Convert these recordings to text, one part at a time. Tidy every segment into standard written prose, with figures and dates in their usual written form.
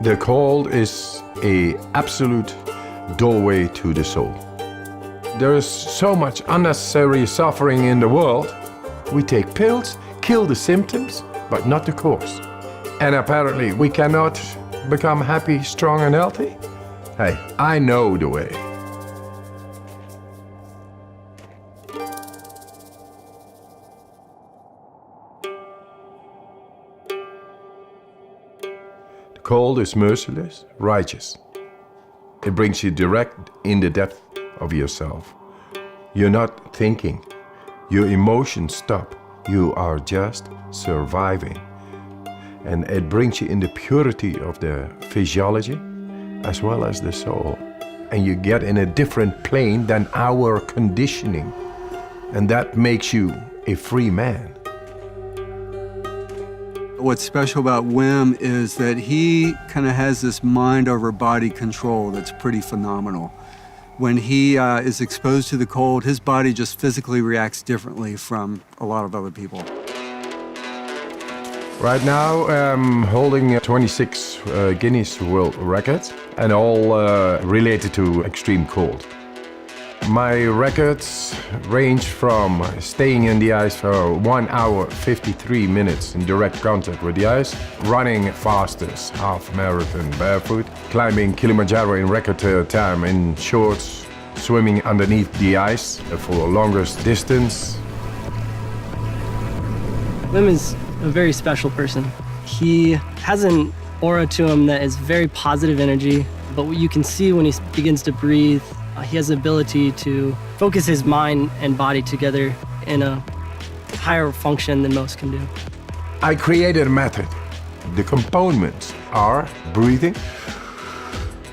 The cold is an absolute doorway to the soul. There is so much unnecessary suffering in the world. We take pills, kill the symptoms, but not the cause. And apparently we cannot become happy, strong and healthy? Hey, I know the way. The cold is merciless, righteous. It brings you direct in the depth of yourself. You're not thinking. Your emotions stop. You are just surviving. And it brings you in the purity of the physiology as well as the soul. And you get in a different plane than our conditioning. And that makes you a free man. What's special about Wim is that he kind of has this mind over body control that's pretty phenomenal. When he is exposed to the cold, his body just physically reacts differently from a lot of other people. Right now, I'm holding 26 Guinness World Records, and all related to extreme cold. My records range from staying in the ice for 1 hour, 53 minutes in direct contact with the ice, running fastest half marathon barefoot, climbing Kilimanjaro in record time in shorts, swimming underneath the ice for the longest distance. Wim is a very special person. He has an aura to him that is very positive energy, but what you can see when he begins to breathe, he has the ability to focus his mind and body together in a higher function than most can do. I created a method. The components are breathing,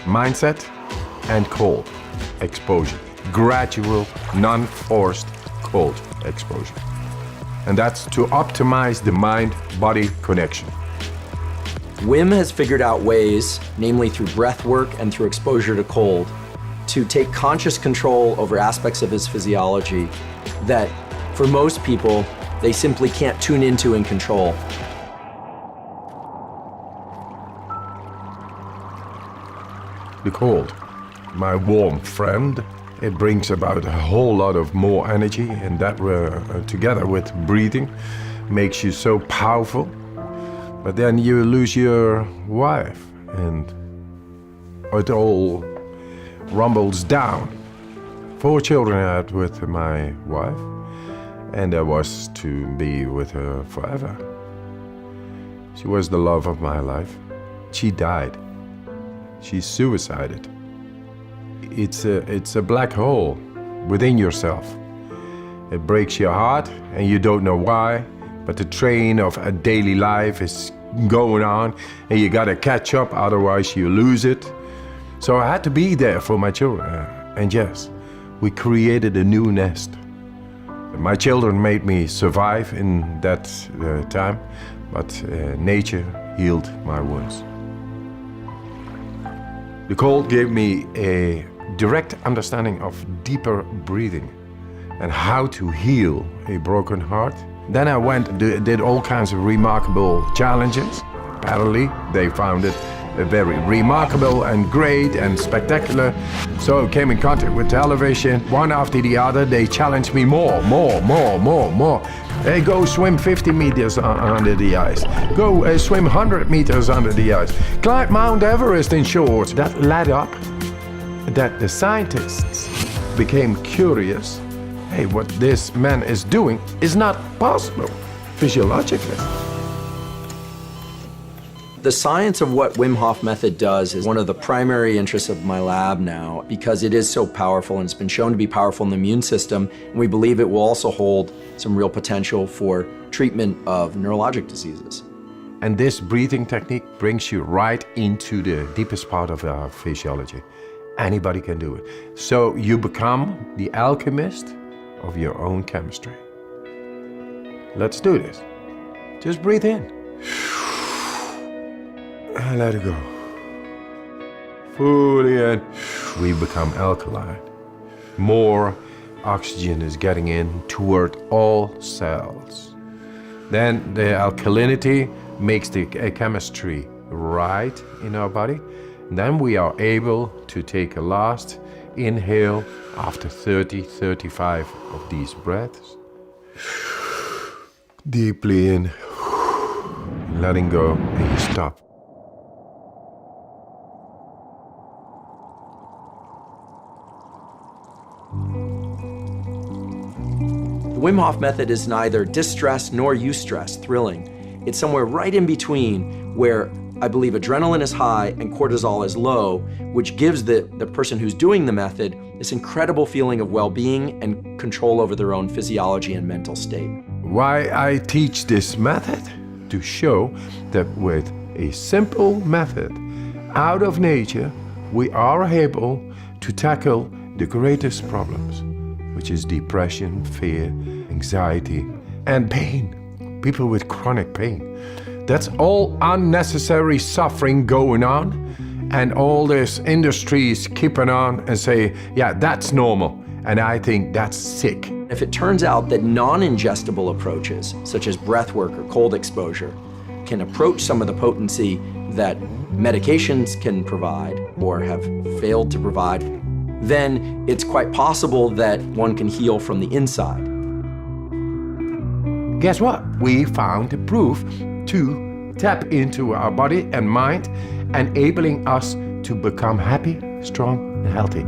mindset, and cold exposure. Gradual, non-forced cold exposure. And that's to optimize the mind-body connection. Wim has figured out ways, namely through breath work and through exposure to cold, to take conscious control over aspects of his physiology that, for most people, they simply can't tune into and control. The cold, my warm friend, it brings about a whole lot of more energy, and that together with breathing makes you so powerful. But then you lose your wife and it all rumbles down. 4 children I had with my wife, and I was to be with her forever. She was the love of my life. She died. She suicided. It's a black hole within yourself. It breaks your heart and you don't know why, but the train of a daily life is going on and you gotta catch up, otherwise you lose it. So I had to be there for my children. And yes, we created a new nest. My children made me survive in that time, but nature healed my wounds. The cold gave me a direct understanding of deeper breathing and how to heal a broken heart. Then I went and did all kinds of remarkable challenges. Apparently, they found it very remarkable and great and spectacular. So I came in contact with television. One after the other, they challenged me more. Hey, go swim 50 meters under the ice. Go swim 100 meters under the ice. Climb Mount Everest in shorts. That led up that the scientists became curious. Hey, what this man is doing is not possible physiologically. The science of what Wim Hof method does is one of the primary interests of my lab now, because it is so powerful and it's been shown to be powerful in the immune system, and we believe it will also hold some real potential for treatment of neurologic diseases. And this breathing technique brings you right into the deepest part of our physiology. Anybody can do it. So you become the alchemist of your own chemistry. Let's do this. Just breathe in. And let it go. Fully in. We become alkaline. More oxygen is getting in toward all cells. Then the alkalinity makes the chemistry right in our body. Then we are able to take a last inhale after 30, 35 of these breaths. Deeply in, letting go, and you stop. The Wim Hof method is neither distress nor eustress, thrilling. It's somewhere right in between where I believe adrenaline is high and cortisol is low, which gives the person who's doing the method this incredible feeling of well-being and control over their own physiology and mental state. Why I teach this method? To show that with a simple method out of nature, we are able to tackle the greatest problems, which is depression, fear, anxiety, and pain. People with chronic pain. That's all unnecessary suffering going on, and all this industries keeping on and say, yeah, that's normal, and I think that's sick. If it turns out that non-ingestible approaches, such as breath work or cold exposure, can approach some of the potency that medications can provide or have failed to provide, then it's quite possible that one can heal from the inside. Guess what? We found the proof to tap into our body and mind, enabling us to become happy, strong, and healthy.